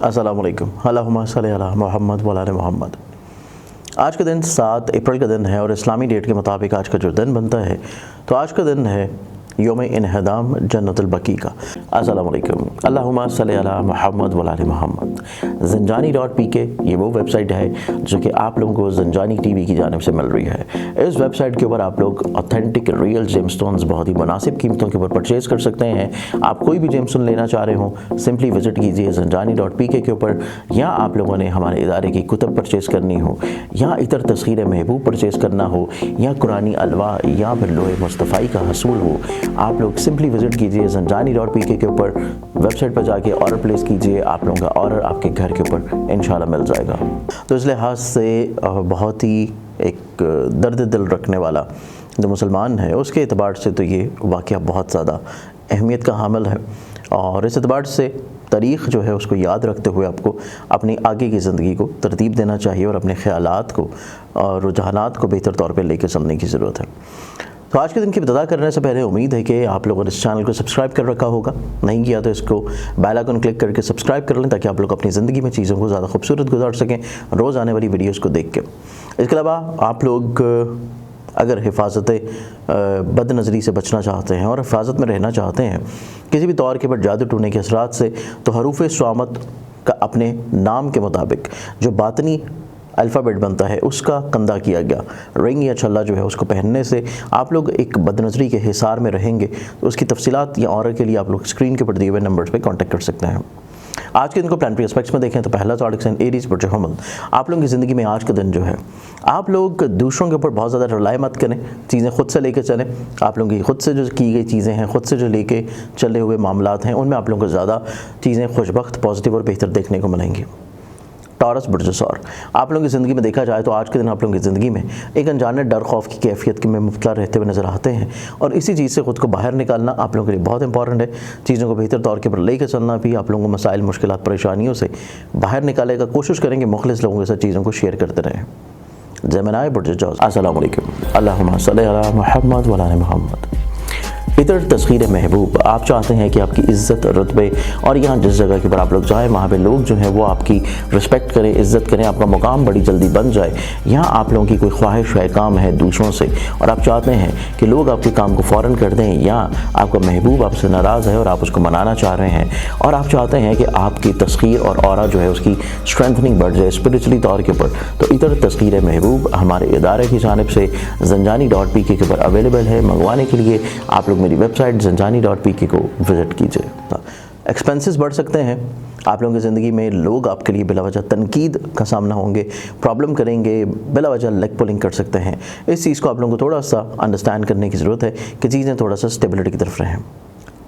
अस्सलाम वालेकुम। अल्लाहुम्मा सल्ली अला मुहम्मद व अला मुहम्मद। आज का दिन 7 अप्रैल का दिन है और इस्लामी डेट के मुताबिक आज का जो दिन बनता है तो आज का दिन है यौम इन्हिदाम जन्नतुल बकी का। अस्सलाम वालेकुम। अल्लाहुम्मा सल्ली अला मुहम्मद व अला मुहम्मद। ज़ंजानी.pk ये वो वेबसाइट है जो कि आप लोगों को ज़ंजानी टीवी की जानिब से मिल रही है। इस वेबसाइट के ऊपर आप लोग ऑथेंटिक रियल जेमस्टोन्स बहुत ही मुनासिब कीमतों के ऊपर परचेज़ कर सकते हैं। आप कोई भी जेमस्टोन लेना चाह रहे हो सिंपली विज़िट कीजिए ज़ंजानी.pk के ऊपर, या आप लोगों ने हमारे इदारे की कुतब परचेज़ करनी हो, या इतर तस्खीर महबूब परचेज़ करना हो, या कुरानी अलवा, या फिर लोहे मुस्तफ़ाई का हसूल हो, आप लोग सिंपली विज़िट कीजिए ज़ंजानी.pk के ऊपर। वेबसाइट पर जाके ऑर्डर प्लेस कीजिए, आप लोगों का ऑर्डर आपके घर के ऊपर इंशाल्लाह मिल जाएगा। तो इस लिहाज से बहुत ही एक दर्द दिल रखने वाला जो मुसलमान है उसके एतबार से तो ये वाक़या बहुत ज़्यादा अहमियत का हामिल है, और इस एतबार से तारीख़ जो है उसको याद रखते हुए आपको अपनी आगे की ज़िंदगी को तरतीब देना चाहिए और अपने ख़यालात को और रुझानात को बेहतर तौर पर लेकर चलने की ज़रूरत है। तो आज के दिन की इब्तिदा करने से पहले उम्मीद है कि आप लोगों ने इस चैनल को सब्सक्राइब कर रखा होगा, नहीं किया तो इसको बेल आइकन क्लिक करके सब्सक्राइब कर लें ताकि आप लोग अपनी ज़िंदगी में चीज़ों को ज़्यादा खूबसूरत गुजार सकें रोज़ आने वाली वीडियोज़ को देख के। इसके अलावा आप लोग अगर हिफाजत बद नज़री से बचना चाहते हैं और हिफाजत में रहना चाहते हैं किसी भी तौर के पर जादू टूने के असरात से, तो हरूफ स्वामत का अपने नाम के मुताबिक जो बातनी अल्फ़ाबेट बनता है उसका कंधा किया गया रिंग या छल्ला जो है उसको पहनने से आप लोग एक बदनज़री के हिसार में रहेंगे। तो उसकी तफसीलात या ऑर्डर के लिए आप लोग स्क्रीन के ऊपर दिए हुए नंबर्स पे कांटेक्ट कर सकते हैं। आज के दिन को प्लानिटरी एस्पेक्ट्स में देखें तो पहला ज़ोडिक साइन एरीज़ बुर्ज हमल। आप लोगों की ज़िंदगी में आज का दिन जो है आप लोग दूसरों के ऊपर बहुत ज़्यादा रिलाई मत करें, चीज़ें खुद से लेकर चलें। आप लोगों की खुद से जो की गई चीज़ें हैं, खुद से जो लेके चले हुए मामलात हैं, उनमें आप लोगों को ज़्यादा चीज़ें खुशबख्त पॉजिटिव और बेहतर देखने को मिलेंगी। टॉरस बुर्ज सौर। आप लोगों की ज़िंदगी में देखा जाए तो आज के दिन आप लोगों की ज़िंदगी में एक अनजाने डर खौफ की कैफियत में मुब्तला रहते हुए नज़र आते हैं, और इसी चीज़ से ख़ुद को बाहर निकालना आप लोगों के लिए बहुत इंपॉर्टेंट है। चीज़ों को बेहतर तौर के पर लेकर चलना भी आप लोगों को मसाइल मुश्किलात परेशानियों से बाहर निकालेगा। कोशिश करेंगे मुखलिस लोगों के साथ चीज़ों को शेयर करते रहें। ज़ेमिनाई बुर्ज जौज़। अस्सलामु अलैकुम। अल्लाहुम्मा सल्ली अला मुहम्मद व अला मुहम्मद। इतर तस्खीर महबूब। आप चाहते हैं कि आपकी इज़्ज़त रुतबे और यहाँ जिस जगह के ऊपर आप लोग जाएँ वहाँ पे लोग जो हैं वो आपकी रिस्पेक्ट करें, इज़्ज़त करें, आपका मुकाम बड़ी जल्दी बन जाए। यहाँ आप लोगों की कोई ख्वाहिश है, काम है दूसरों से, और आप चाहते हैं कि लोग आपके काम को फ़ौरन कर दें, या आपका महबूब आपसे नाराज़ है और आप उसको मनाना चाह रहे हैं, और आप चाहते हैं कि आपकी तस्खीर और ऑरा जो है उसकी स्ट्रेंथनिंग बढ़ जाए स्पिरिचुअली तौर के ऊपर, तो इतर तस्खीर महबूब हमारे इदारे की जानिब से ज़ंजानी.pk के ऊपर अवेलेबल है। मंगवाने के लिए आप लोग मेरी वेबसाइट ज़ंजानी.pk को विज़िट कीजिए। एक्सपेंसेस बढ़ सकते हैं, आप लोगों की ज़िंदगी में लोग आपके लिए बिला वजह तनकीद का सामना होंगे, प्रॉब्लम करेंगे, बिला वजह लेग पुलिंग कर सकते हैं। इस चीज़ को आप लोगों को थोड़ा सा अंडरस्टैंड करने की ज़रूरत है कि चीज़ें थोड़ा सा स्टेबिलिटी की तरफ रहें।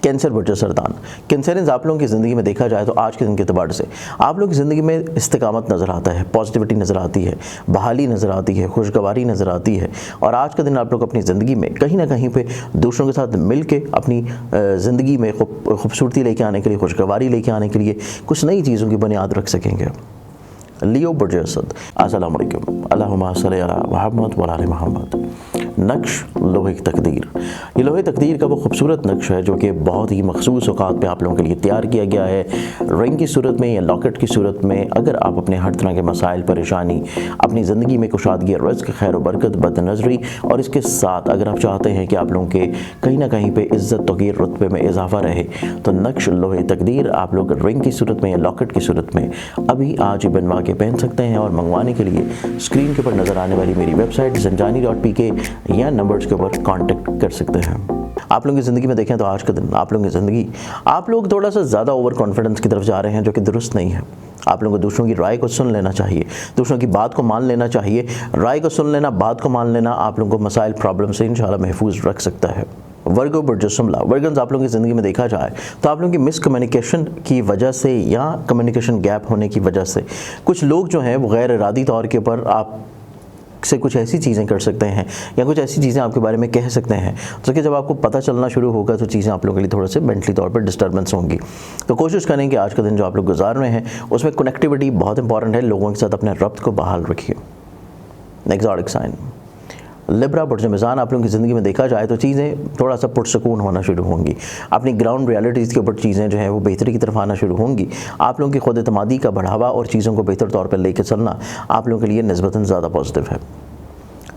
कैंसर बुर्ज सरदान। कैंसरियंस आप लोगों की ज़िंदगी में देखा जाए तो आज के दिन के अतबार से आप लोगों की ज़िंदगी में इस्तिकामत नज़र आता है, पॉजिटिविटी नज़र आती है, बहाली नज़र आती है, खुशगवारी नज़र आती है, और आज का दिन आप लोग अपनी ज़िंदगी में कहीं ना कहीं पे दूसरों के साथ मिल के अपनी ज़िंदगी में खूबसूरती लेके आने के लिए, खुशगवारी लेके आने के लिए कुछ नई चीज़ों की बुनियाद रख सकेंगे। लियो बुर्ज असद। अस्सलामु अलैकुम। अल्लाहुम्मा सल्ली अला मुहम्मद व अला मुहम्मद। नक्श लोहे की तकदीर। ये लोहे तकदीर का वो खूबसूरत नक्श है जो कि बहुत ही मखसूस औकात पे आप लोगों के लिए तैयार किया गया है, रिंग की सूरत में या लॉकेट की सूरत में। अगर आप अपने हर तरह के मसाइल, परेशानी, अपनी ज़िंदगी में कुशादगी, रिज़्क़, खैर बरकत, बदनज़री, और इसके साथ अगर आप चाहते हैं कि आप लोगों के कहीं ना कहीं पे इज़्ज़त तौक़ीर रुतबे में इजाफा रहे, तो नक्श लोहे तकदीर आप लोग रिंग की सूरत में या लॉकेट की सूरत में अभी आज ही बनवा के पहन सकते हैं। और मंगवाने के लिए स्क्रीन के ऊपर नज़र आने वाली मेरी वेबसाइट ज़ंजानी.pk या नंबर्स के ऊपर कांटेक्ट कर सकते हैं। आप लोगों की ज़िंदगी में देखें तो आज का दिन आप लोगों की ज़िंदगी आप लोग थोड़ा सा ज़्यादा ओवर कॉन्फिडेंस की तरफ जा रहे हैं जो कि दुरुस्त नहीं है। आप लोगों को दूसरों की राय को सुन लेना चाहिए, दूसरों की बात को मान लेना चाहिए। राय को सुन लेना, बात को मान लेना आप लोगों को मसाइल, प्रॉब्लम से इंशाल्लाह महफूज रख सकता है। वर्गो बुर्ज शुमला। वर्गन्स आप लोगों की ज़िंदगी में देखा जाए तो आप लोगों की मिस कम्युनिकेशन की वजह से या कम्युनिकेशन गैप होने की वजह से कुछ लोग जो हैं वो गैर इरादी तौर के ऊपर आप से कुछ ऐसी चीज़ें कर सकते हैं या कुछ ऐसी चीज़ें आपके बारे में कह सकते हैं जो कि जब आपको पता चलना शुरू होगा तो चीज़ें आप लोगों के लिए थोड़े से मेंटली तौर पर डिस्टर्बेंस होंगी। तो कोशिश करें कि आज का दिन जो आप लोग गुजार रहे हैं उसमें कनेक्टिविटी बहुत इंपॉर्टेंट है, लोगों के साथ अपने रब्त को बहाल रखिए। नेक्स्ट ज़ोडिक साइन लिब्रा बुर्ज मिज़ान आप लोगों की ज़िंदगी में देखा जाए तो चीज़ें थोड़ा सा पुरसकून होना शुरू होंगी। अपनी ग्राउंड रियलिटीज़ के ऊपर चीज़ें जो हैं वो बेहतरी की तरफ आना शुरू होंगी। आप लोगों की खुद एतमादी का बढ़ावा और चीज़ों को बेहतर तौर पर लेकर चलना आप लोगों के लिए निस्बतन ज़्यादा पॉजिटिव है।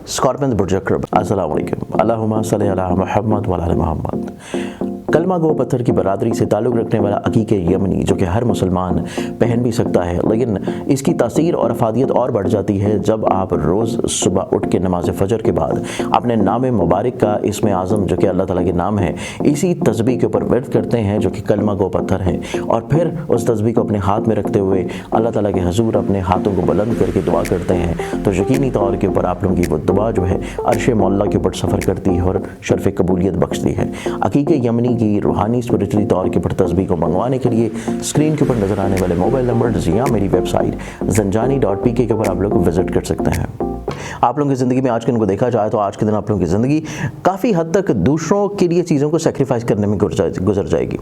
स्कॉर्पियन बुर्ज अक़रब, अस्सलाम वालेकुम, अल्लाहुम्मा सल्ली अला मुहम्मद व अला मुहम्मद। कलमा गो पत्थर की बरादरी से ताल्लुक़ रखने वाला अकीक़े यमनी जो कि हर मुसलमान पहन भी सकता है, लेकिन इसकी तासीर और अफादियत और बढ़ जाती है जब आप रोज़ सुबह उठ के नमाज फ़जर के बाद अपने नाम मुबारक का इसमें आज़म जो कि अल्लाह ताला के नाम है इसी तस्बीह के ऊपर वर्द करते हैं जो कि कलमा गो पत्थर है, और फिर उस तस्बीह को अपने हाथ में रखते हुए अल्लाह ताला के हुज़ूर अपने हाथों को बुलंद करके दुआ करते हैं, तो यकीनी तौर के ऊपर आप लोगों की वो दुआ जो है अर्श मौला के ऊपर सफ़र करती है और शर्फ़ कबूलियत बख्शती है। अकीक़े यमनी की रूहानी स्पिरिचुअली तौर के ऊपर तस्बीह को मंगवाने के लिए स्क्रीन के ऊपर नज़र आने वाले मोबाइल नंबर या मेरी वेबसाइट zanjani.pk के ऊपर आप लोग विज़िट कर सकते हैं। आप लोगों की ज़िंदगी में आज के दिन को देखा जाए तो आज के दिन आप लोगों की ज़िंदगी काफ़ी हद तक दूसरों के लिए चीज़ों को सेक्रीफाइस करने में गुजर जाएगी।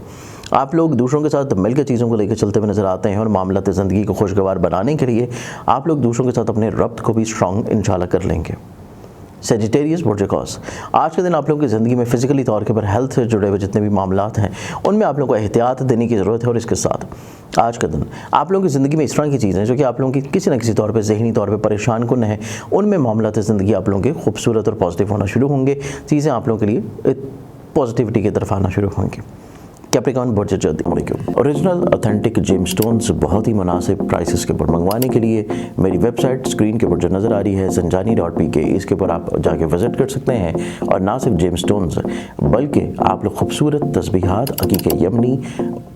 आप लोग दूसरों के साथ मिलकर चीज़ों को लेकर चलते हुए नज़र आते हैं और मामलात ज़िंदगी को खुशगवार बनाने के लिए आप लोग दूसरों के साथ अपने रब्त को भी स्ट्रॉन्ग इंशाल्लाह कर लेंगे। सेजिटेरियस बुर्ज कॉस, आज के दिन आप लोगों की ज़िंदगी में फ़िज़िकली तौर के ऊपर हेल्थ से जुड़े हुए जितने भी मामलात हैं उनमें आप लोगों को एहतियात देने की ज़रूरत है। और इसके साथ आज का दिन आप लोगों की ज़िंदगी में इस तरह की चीज़ें जो कि आप लोगों की किसी न किसी तौर पे ज़हनी तौर पे परेशान कुन है, उनमें मामलात ज़िंदगी आप लोगों के खूबसूरत और पॉजिटिव होना शुरू होंगे। चीज़ें आप लोगों के लिए पॉजिटिविटी की तरफ आना शुरू होंगी। कैप्रिकॉर्न बुर्ज जद्दी, ओरिजिनल ऑथेंटिक जेमस्टोन्स बहुत ही मुनासिब प्राइसेस के ऊपर मंगवाने के लिए मेरी वेबसाइट स्क्रीन के ऊपर जो नज़र आ रही है zanjani.pk, इसके ऊपर आप जाके विज़िट कर सकते हैं। और ना सिर्फ जेमस्टोन्स बल्कि आप लोग खूबसूरत तस्बीहात, अकीक़े यमनी,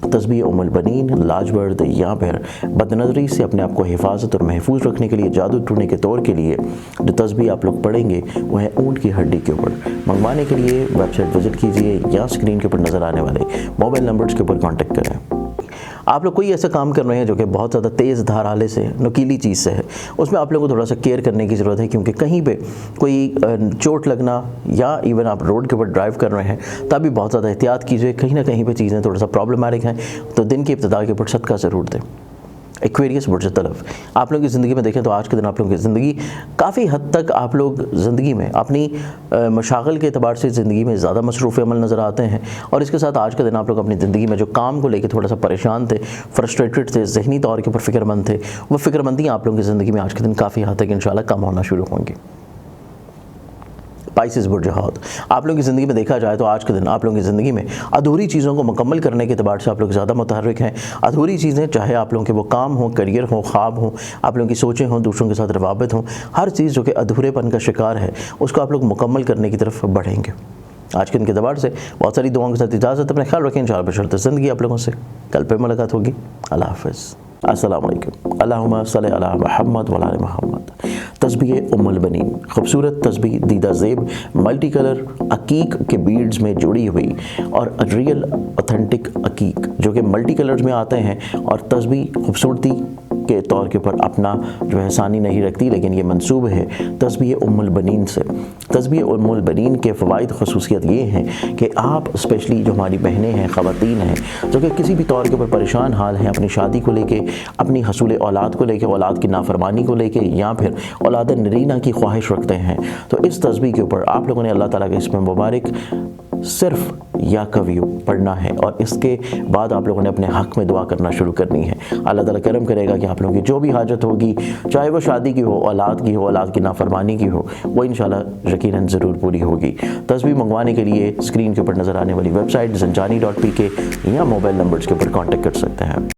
तस्बीह उम्मुल बनीन, लाजवर्द या फिर बदनज़री से अपने आप को हिफाजत और महफूज रखने के लिए जादू टूने के तौर के लिए जो तस्बीह आप लोग पढ़ेंगे वो है ऊँट की हड्डी के ऊपर। मंगवाने के लिए वेबसाइट विज़िट कीजिए या स्क्रीन के ऊपर नज़र आने वाले मोबाइल नंबर्स के ऊपर कांटेक्ट करें। आप लोग कोई ऐसा काम कर रहे हैं जो कि बहुत ज़्यादा तेज़ धार आले से, नुकीली चीज़ से है, उसमें आप लोगों को थोड़ा सा केयर करने की ज़रूरत है, क्योंकि कहीं पे कोई चोट लगना या इवन आप रोड के ऊपर ड्राइव कर रहे हैं तब भी बहुत ज़्यादा एहतियात कीजिए। कहीं ना कहीं पे चीज़ें थोड़ा सा प्रॉब्लमेटिक हैं तो दिन की इब्तिदा के ऊपर सदका ज़रूर दें। एक्वेरियस बुर्ज तलफ, आप लोगों की ज़िंदगी में देखें तो आज के दिन आप लोगों की ज़िंदगी काफ़ी हद तक आप लोग ज़िंदगी में अपनी मशागल के अतबार से ज़िंदगी में ज़्यादा मसरूफ़ अमल नज़र आते हैं। और इसके साथ आज के दिन आप लोग अपनी ज़िंदगी में जो काम को लेकर थोड़ा सा परेशान थे, फ्रस्ट्रेटेड थे, ज़हनी तौर के ऊपर फ़िक्रमंद थे, वो फ़िक्रमंदियाँ आप लोगों की ज़िंदगी में आज के दिन काफ़ी हद तक इंशाल्लाह कम होना शुरू होंगी। पाइसेस बुर्ज हौद, आप लोगों की ज़िंदगी में देखा जाए तो आज के दिन आप लोगों की ज़िंदगी में अधूरी चीज़ों को मुकम्मल करने के अतबार से आप लोग ज़्यादा मुतहर्रिक हैं। अधूरी चीज़ें चाहे आप लोगों के वो काम हो, करियर हो, ख्वाब हो, आप लोगों की सोचें हों, दूसरों के साथ रवाबित हों, हर चीज़ जो कि अधूरेपन का शिकार है उसको आप लोग मुकम्मल करने की तरफ बढ़ेंगे। आज के दिन के अतबार से बहुत सारी दुआओं के साथ इजाज़त, अपने ख्याल रखें। इंशाअल्लाह बशर्ते ज़िंदगी आप लोगों से कल पे मुलाकात होगी। अल्लाह हाफ़िज़, अस्सलामु अलैकुम, अल्लाहुम्मा सल्ली अला मुहम्मद व अला मुहम्मद। तस्बीह उम्मुल बनीन, खूबसूरत तस्बीह दीदा ज़ेब मल्टी कलर अकीक के बीड्स में जुड़ी हुई और रियल ऑथेंटिक अकीक जो कि मल्टी कलर्स में आते हैं, और तस्बीह खूबसूरती के तौर के ऊपर अपना जो है सानी नहीं रखती, लेकिन ये मंसूब है तस्बीह उम्मुल बनीन से। तस्बीह उम्मुल बनीन के फ़वाइद ख़ुसूसियत ये हैं कि आप स्पेशली जो हमारी बहनें हैं, ख़वातीन हैं जो कि किसी भी तौर के ऊपर परेशान हाल हैं अपनी शादी को लेके, अपनी हसूल औलाद को लेके, औलाद की नाफरमानी को लेके, या फिर औलाद नरीना की ख्वाहिश रखते हैं, तो इस तस्बीह के ऊपर आप लोगों ने अल्लाह ताला के इसमें मुबारक सिर्फ या कवियो पढ़ना है, और इसके बाद आप लोगों ने अपने हक़ में दुआ करना शुरू करनी है। अल्लाह ताला करम करेगा कि आप लोगों की जो भी हाजत होगी, चाहे वो शादी की हो, औलाद की हो, औलाद की नाफरमानी की हो, वो इंशाल्लाह यकीनन ज़रूर पूरी होगी। तस्बीह मंगवाने के लिए स्क्रीन के ऊपर नज़र आने वाली वेबसाइट zanjani.pk या मोबाइल नंबर्स के ऊपर कॉन्टेक्ट कर सकते हैं।